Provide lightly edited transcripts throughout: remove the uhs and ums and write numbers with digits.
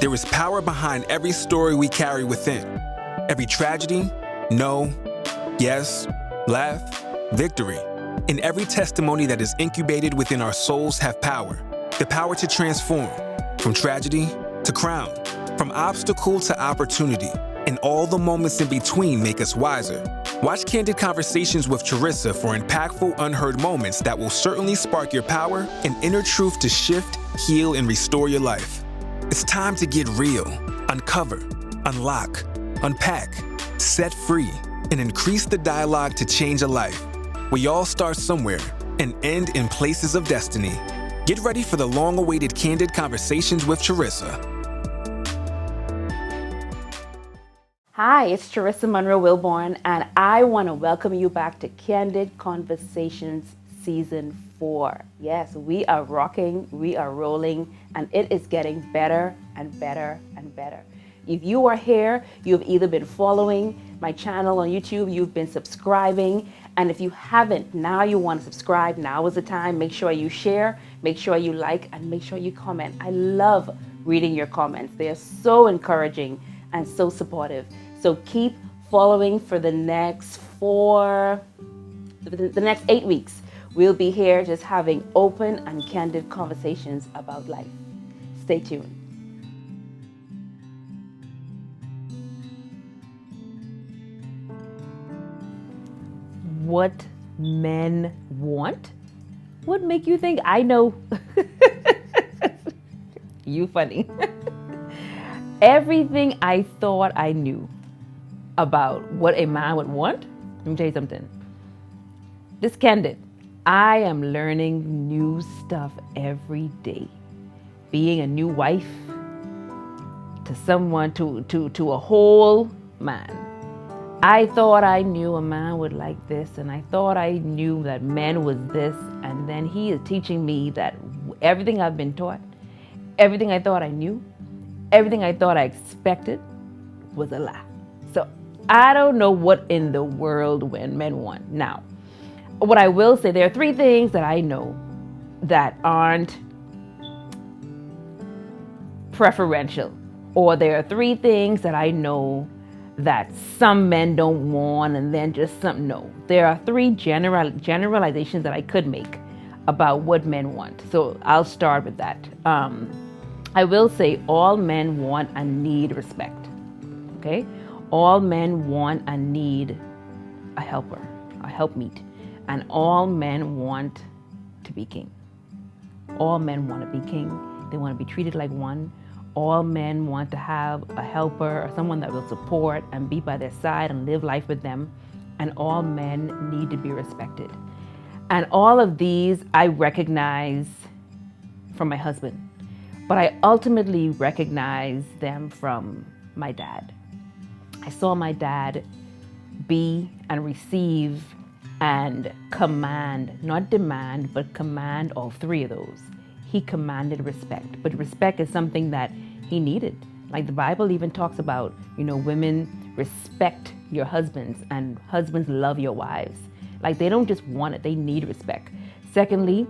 There is power behind every story we carry within. Every tragedy, no, yes, laugh, victory. And every testimony that is incubated within our souls have power. The power to transform, from tragedy to crown, from obstacle to opportunity, and all the moments in between make us wiser. Watch Candid Conversations with Charisa for impactful, unheard moments that will certainly spark your power and inner truth to shift, heal, and restore your life. It's time to get real, uncover, unlock, unpack, set free, and increase the dialogue to change a life. We all start somewhere and end in places of destiny. Get ready for the long-awaited Candid Conversations with Charisa. Hi, it's Charisa Monroe Wilborn, and I want to welcome you back to Candid Conversations Season 4. Yes, we are rocking, we are rolling, and it is getting better and better and better. If you are here, you've either been following my channel on YouTube, you've been subscribing, and if you haven't, now you want to subscribe, now is the time. Make sure you share, make sure you like, and make sure you comment. I love reading your comments. They are so encouraging and so supportive. So keep following for the next the next 8 weeks. We'll be here just having open and candid conversations about life. Stay tuned. What men want? What make you think I know? You funny. Everything I thought I knew about what a man would want, let me tell you something. This Candid, I am learning new stuff every day. Being a new wife to someone, to a whole man. I thought I knew a man would like this, and I thought I knew that men was this, and then he is teaching me that everything I've been taught, everything I thought I knew, everything I thought I expected was a lie. So I don't know what in the world when men want. Now, what I will say, there are 3 things that I know that aren't preferential, or there are 3 things that I know that some men don't want, and then just some no. There are 3 generalizations that I could make about what men want. So I'll start with that. I will say all men want and need respect. Okay? All men want and need a helper, a helpmeet. And all men want to be king. All men want to be king. They want to be treated like one. All men want to have a helper or someone that will support and be by their side and live life with them. And all men need to be respected. And all of these I recognize from my husband. But I ultimately recognize them from my dad. I saw my dad be and receive and command, not demand, but command all 3 of those. He commanded respect, but respect is something that he needed. Like the Bible even talks about, women respect your husbands and husbands love your wives. Like they don't just want it, they need respect. Secondly,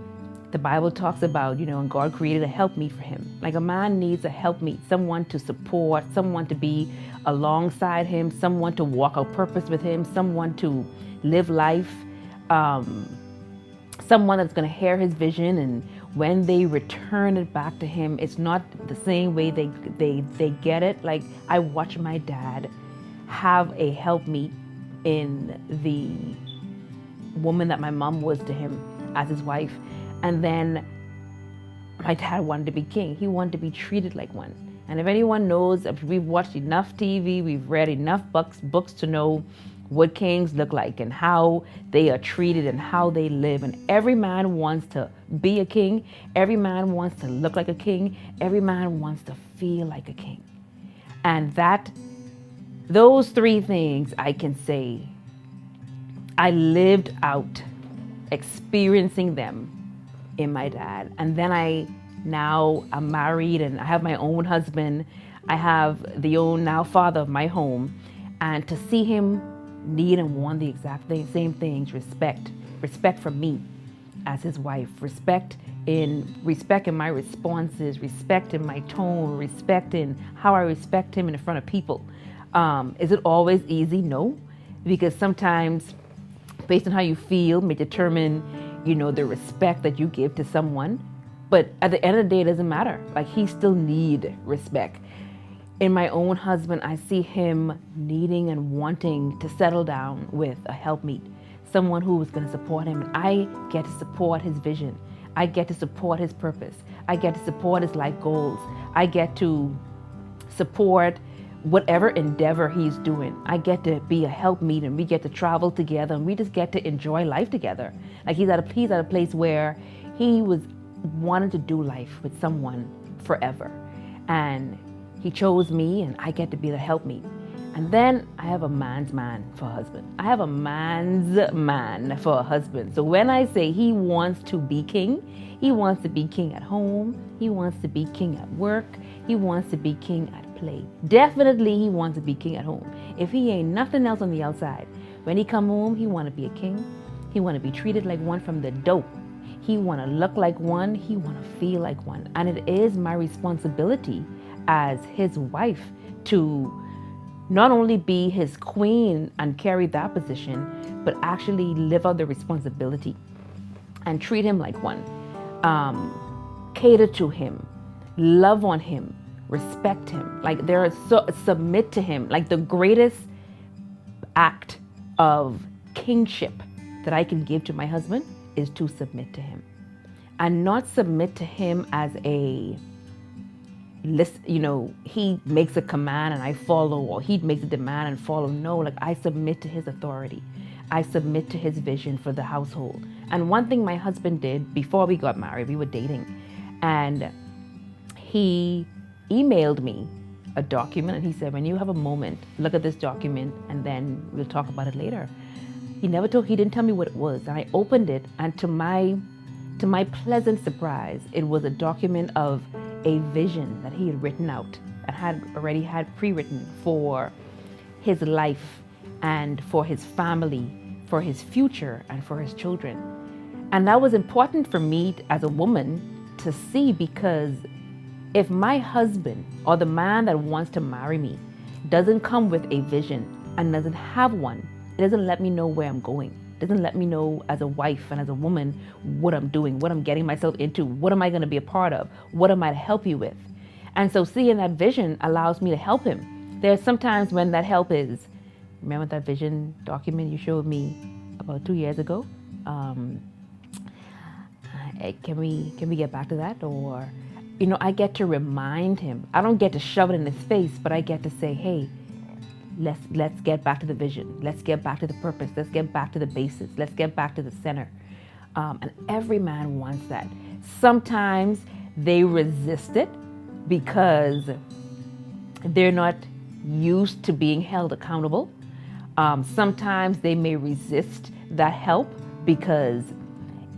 the Bible talks about, and God created a helpmeet for him. Like a man needs a helpmeet, someone to support, someone to be alongside him, someone to walk out purpose with him, someone to live life, someone that's going to hear his vision, and when they return it back to him, it's not the same way they get it. Like I watched my dad have a helpmeet in the woman that my mom was to him as his wife. And then my dad wanted to be king. He wanted to be treated like one. And if anyone knows, if we've watched enough TV, we've read enough books to know what kings look like and how they are treated and how they live. And every man wants to be a king. Every man wants to look like a king. Every man wants to feel like a king. And those 3 things I can say, I lived out experiencing them in my dad. And then I'm married and I have my own husband. I have the own now father of my home. And to see him need and want the exact same things, respect from me as his wife, respect in respect in my responses, respect in my tone, respect in how I respect him in front of people. Is it always easy? No, because sometimes based on how you feel may determine, the respect that you give to someone. But at the end of the day, it doesn't matter. Like, he still need respect. In my own husband, I see him needing and wanting to settle down with a helpmeet, someone who is going to support him. And I get to support his vision. I get to support his purpose. I get to support his life goals. I get to support whatever endeavor he's doing. I get to be a helpmeet, and we get to travel together, and we just get to enjoy life together. Like, he's at a place where he was wanting to do life with someone forever. And he chose me, and I get to be the helpmeet. And then I have a man's man for a husband. I have a man's man for a husband. So when I say he wants to be king, he wants to be king at home. He wants to be king at work. He wants to be king at play. Definitely he wants to be king at home. If he ain't nothing else on the outside, when he come home, he want to be a king. He want to be treated like one from the dope. He want to look like one. He want to feel like one. And it is my responsibility as his wife to not only be his queen and carry that position, but actually live out the responsibility and treat him like one. Cater to him, love on him, respect him. Like, submit to him. Like, the greatest act of kingship that I can give to my husband is to submit to him, and not submit to him as a list, he makes a command and I follow, or he makes a demand and follow. No, like, I submit to his authority. I submit to his vision for the household. And one thing my husband did before we got married, we were dating, and he emailed me a document, and he said, when you have a moment, look at this document and then we'll talk about it later. He didn't tell me what it was. And I opened it, and to my pleasant surprise, it was a document of a vision that he had written out and had pre-written for his life and for his family, for his future and for his children. And that was important for me as a woman to see, because if my husband or the man that wants to marry me doesn't come with a vision and doesn't have one, it doesn't let me know where I'm going. It doesn't let me know as a wife and as a woman what I'm doing, what I'm getting myself into, what am I going to be a part of, what am I to help you with. And so seeing that vision allows me to help him. There's sometimes when that help is, remember that vision document you showed me about 2 years ago? Can we get back to that? Or, I get to remind him. I don't get to shove it in his face, but I get to say, hey, let's get back to the vision. Let's get back to the purpose. Let's get back to the basis. Let's get back to the center. And every man wants that. Sometimes they resist it because they're not used to being held accountable. Sometimes they may resist that help because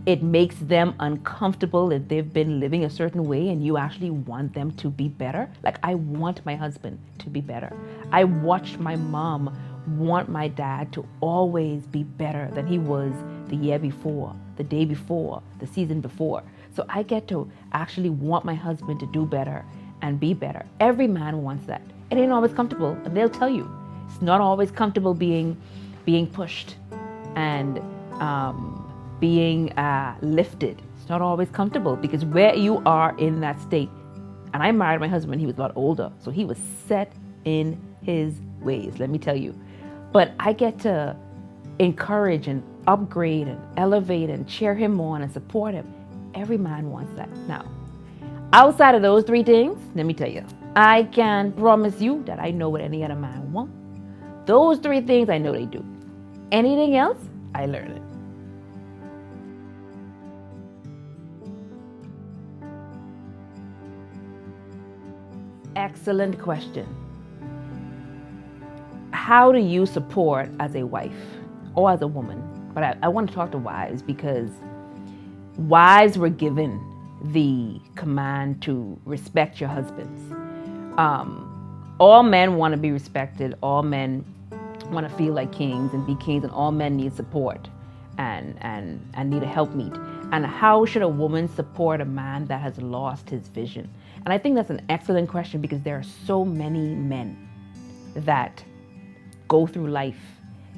it makes them uncomfortable if they've been living a certain way and you actually want them to be better. Like, I want my husband to be better. I watched my mom want my dad to always be better than he was the year before, the day before, the season before. So I get to actually want my husband to do better and be better. Every man wants that. It ain't always comfortable, and they'll tell you. It's not always comfortable being pushed and being lifted. It's not always comfortable, because where you are in that state, and I married my husband, he was a lot older, so he was set in his ways, let me tell you. But I get to encourage and upgrade and elevate and cheer him on and support him. Every man wants that. Now, outside of those three things, let me tell you, I can promise you that I know what any other man wants. Those three things I know they do. Anything else, I learn it. Excellent question. How do you support as a wife or as a woman? But I want to talk to wives, because wives were given the command to respect your husbands. All men want to be respected. All men want to feel like kings and be kings, and all men need support and need a helpmeet. And how should a woman support a man that has lost his vision? And I think that's an excellent question, because there are so many men that go through life,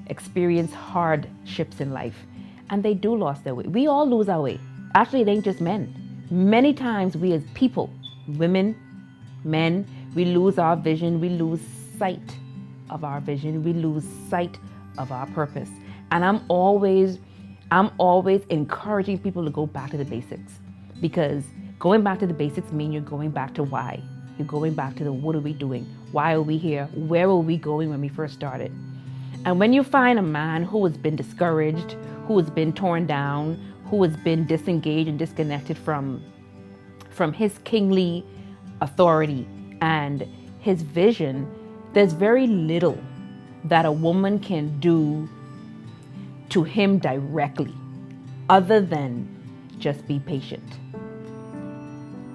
experience hardships in life, and they do lose their way. We all lose our way. Actually, it ain't just men. Many times we as people, women, men, we lose our vision, we lose sight of our vision, we lose sight of our purpose. And I'm always encouraging people to go back to the basics, because going back to the basics means you're going back to why. You're going back to the what are we doing? Why are we here? Where were we going when we first started? And when you find a man who has been discouraged, who has been torn down, who has been disengaged and disconnected from his kingly authority and his vision, there's very little that a woman can do to him directly other than just be patient.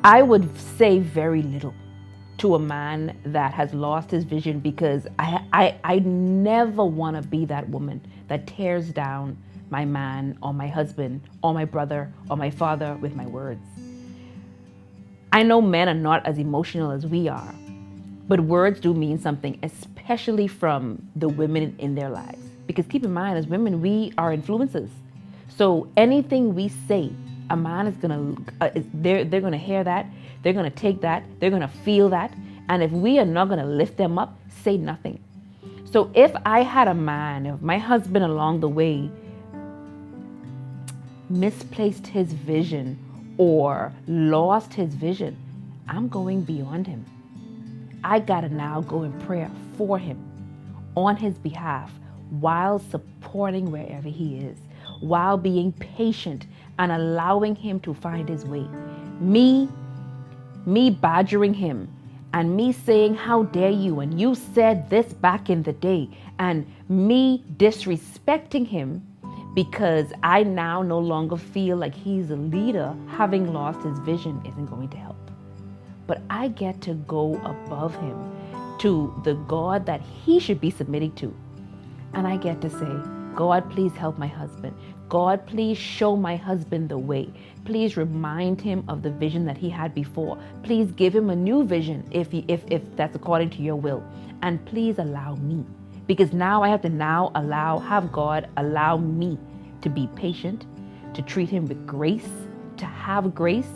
I would say very little to a man that has lost his vision, because I never want to be that woman that tears down my man or my husband or my brother or my father with my words. I know men are not as emotional as we are, but words do mean something, especially from the women in their lives. Because keep in mind, as women, we are influencers. So anything we say, a man is they're gonna hear that, they're gonna take that, they're gonna feel that, and if we are not gonna lift them up, say nothing. So if I had a man, if my husband along the way misplaced his vision or lost his vision, I'm going beyond him. I gotta now go in prayer for him, on his behalf, while supporting wherever he is, while being patient and allowing him to find his way. Me badgering him and me saying, how dare you, and you said this back in the day, and me disrespecting him because I now no longer feel like he's a leader, having lost his vision, isn't going to help. But I get to go above him to the God that he should be submitting to. And I get to say, God, please help my husband. God, please show my husband the way. Please remind him of the vision that he had before. Please give him a new vision if that's according to your will. And please allow me, because now I have to have God allow me to be patient, to treat him with grace, to have grace,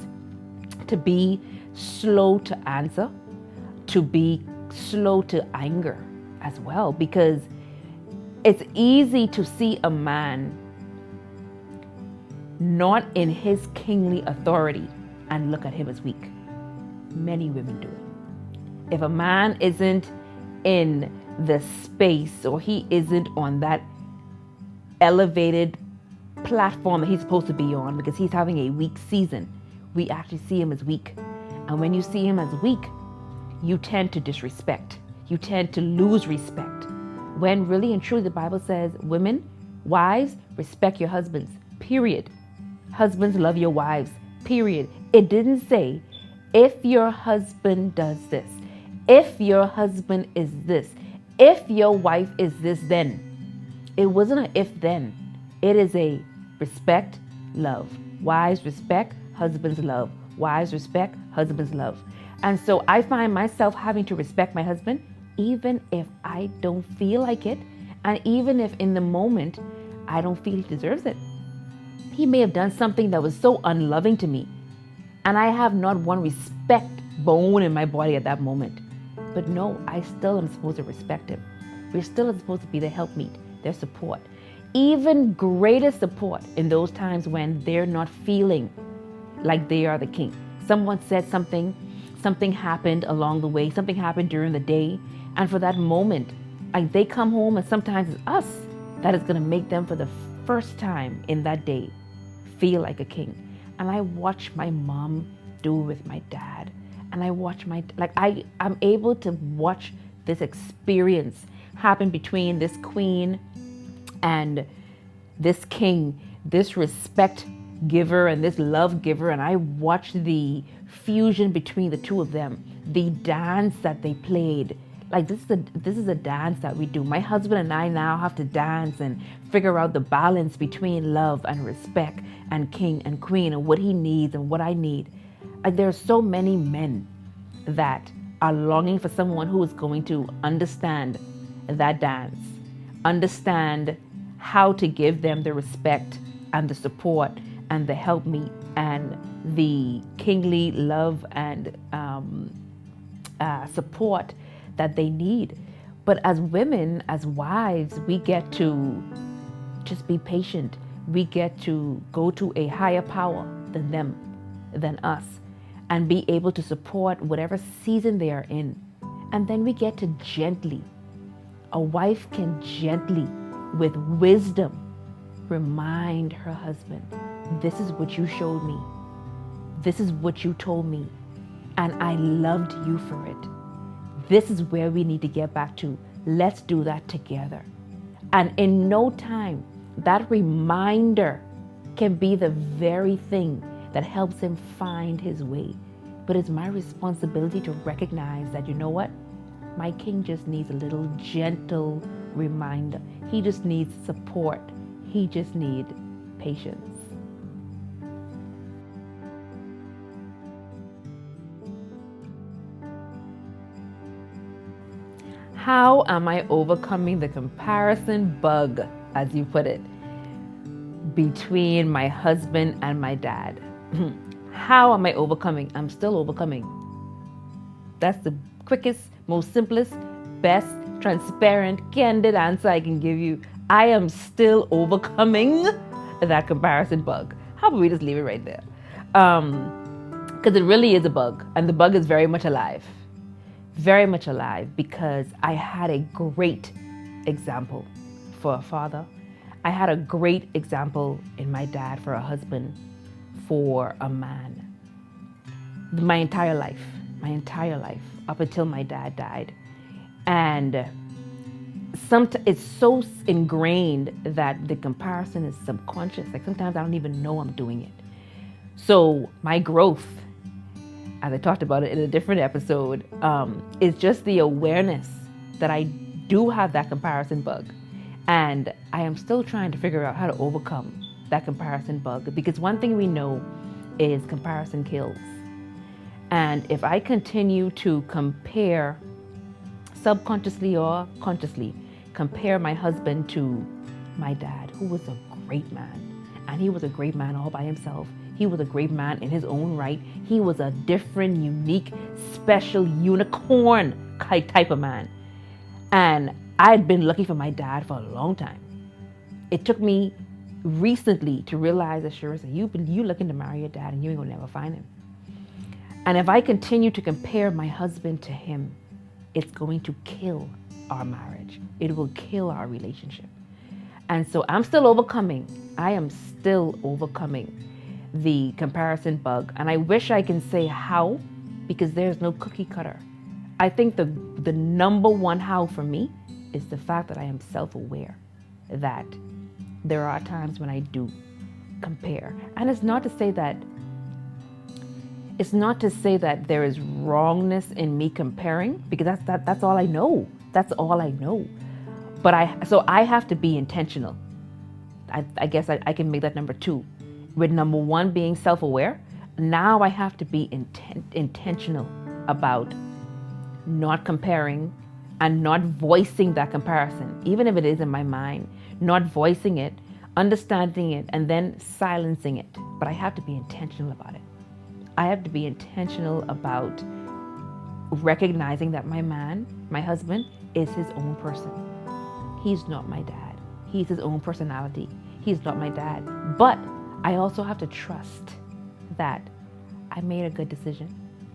to be slow to answer, to be slow to anger as well, because it's easy to see a man not in his kingly authority and look at him as weak. Many women do it. If a man isn't in the space, or he isn't on that elevated platform that he's supposed to be on, because he's having a weak season, we actually see him as weak. And when you see him as weak, you tend to disrespect. You tend to lose respect. When really and truly the Bible says, women, wives, respect your husbands, period. Husbands, love your wives, period. It didn't say, if your husband does this, if your husband is this, if your wife is this, then. It wasn't an if then. It is a respect, love. Wives respect, husbands love. Wives respect, husbands love. And so I find myself having to respect my husband, even if I don't feel like it, and even if in the moment I don't feel he deserves it. He may have done something that was so unloving to me, and I have not one respect bone in my body at that moment. But no, I still am supposed to respect him. We're still supposed to be their helpmeet, their support. Even greater support in those times when they're not feeling like they are the king. Someone said something happened along the way, something happened during the day, and for that moment, like they come home, and sometimes it's us that is going to make them for the first time in that day feel like a king. And I watch my mom do with my dad, and I watch I'm able to watch this experience happen between this queen and this king, this respect giver and this love giver, and I watch the fusion between the two of them, the dance that they played, Like this is a dance that we do. My husband and I now have to dance and figure out the balance between love and respect and king and queen and what he needs and what I need. Like there are so many men that are longing for someone who is going to understand that dance, understand how to give them the respect and the support and the helpmeet and the kingly love and support that they need. But as women, as wives, we get to just be patient. We get to go to a higher power than them, than us, and be able to support whatever season they are in. And then we get to gently, a wife can gently, with wisdom, remind her husband, this is what you showed me. This is what you told me. And I loved you for it. This is where we need to get back to. Let's do that together. And in no time, that reminder can be the very thing that helps him find his way. But it's my responsibility to recognize that, you know what? My king just needs a little gentle reminder. He just needs support. He just needs patience. How am I overcoming the comparison bug, as you put it, between my husband and my dad? How am I overcoming? I'm still overcoming. That's the quickest, most simplest, best, transparent, candid answer I can give you. I am still overcoming that comparison bug. How about we just leave it right there? Because it really is a bug, and the bug is very much alive. Very much alive, because I had a great example for a father. I had a great example in my dad for a husband, for a man. My entire life, up until my dad died. And it's so ingrained that the comparison is subconscious. Like sometimes I don't even know I'm doing it. So my growth, as I talked about it in a different episode, is just the awareness that I do have that comparison bug. And I am still trying to figure out how to overcome that comparison bug. Because one thing we know is comparison kills. And if I continue to compare, subconsciously or consciously, compare my husband to my dad, who was a great man. And he was a great man all by himself. He was a great man in his own right. He was a different, unique, special, unicorn type of man. And I had been looking for my dad for a long time. It took me recently to realize that, Charisa, you looking to marry your dad and you ain't gonna never find him. And if I continue to compare my husband to him, it's going to kill our marriage. It will kill our relationship. And so I'm still overcoming. I am still overcoming the comparison bug. And I wish I can say how, because there's no cookie cutter. I think the number one how for me is the fact that I am self-aware that there are times when I do compare. And it's not to say that there is wrongness in me comparing, because that's all I know. That's all I know. But I have to be intentional. I guess I can make that number two. With number one being self-aware, now I have to be intentional about not comparing and not voicing that comparison, even if it is in my mind, not voicing it, understanding it, and then silencing it. But I have to be intentional about it. I have to be intentional about recognizing that my husband, is his own person. He's not my dad. He's his own personality. He's not my dad. But I also have to trust that I made a good decision.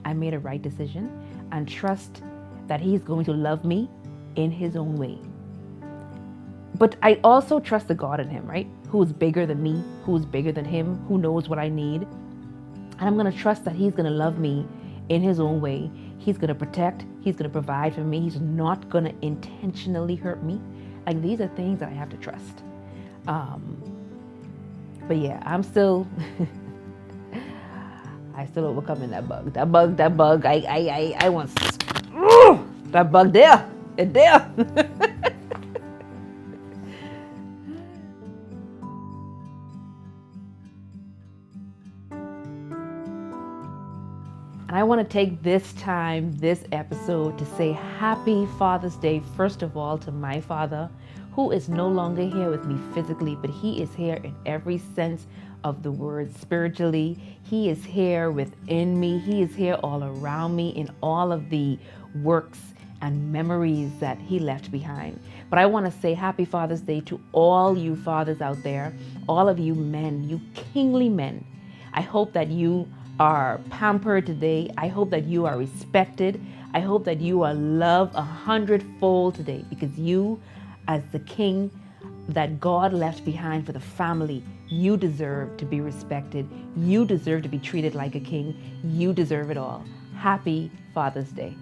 I made a right decision, and trust that he's going to love me in his own way. But I also trust the God in him, right? Who's bigger than me, who's bigger than him, who knows what I need. And I'm going to trust that he's going to love me in his own way. He's going to protect. He's going to provide for me. He's not going to intentionally hurt me. Like, these are things that I have to trust. But yeah, I'm still, I still overcoming that bug. That bug, I want That bug there. It there. And I want to take this time, this episode, to say happy Father's Day, first of all, to my father, who is no longer here with me physically, but he is here in every sense of the word spiritually. He is here within me. He is here all around me in all of the works and memories that he left behind. But I want to say happy Father's Day to all you fathers out there, all of you men, you kingly men. I hope that you are pampered today. I hope that you are respected. I hope that you are loved 100-fold today, because you, as the king that God left behind for the family, you deserve to be respected. You deserve to be treated like a king. You deserve it all. Happy Father's Day.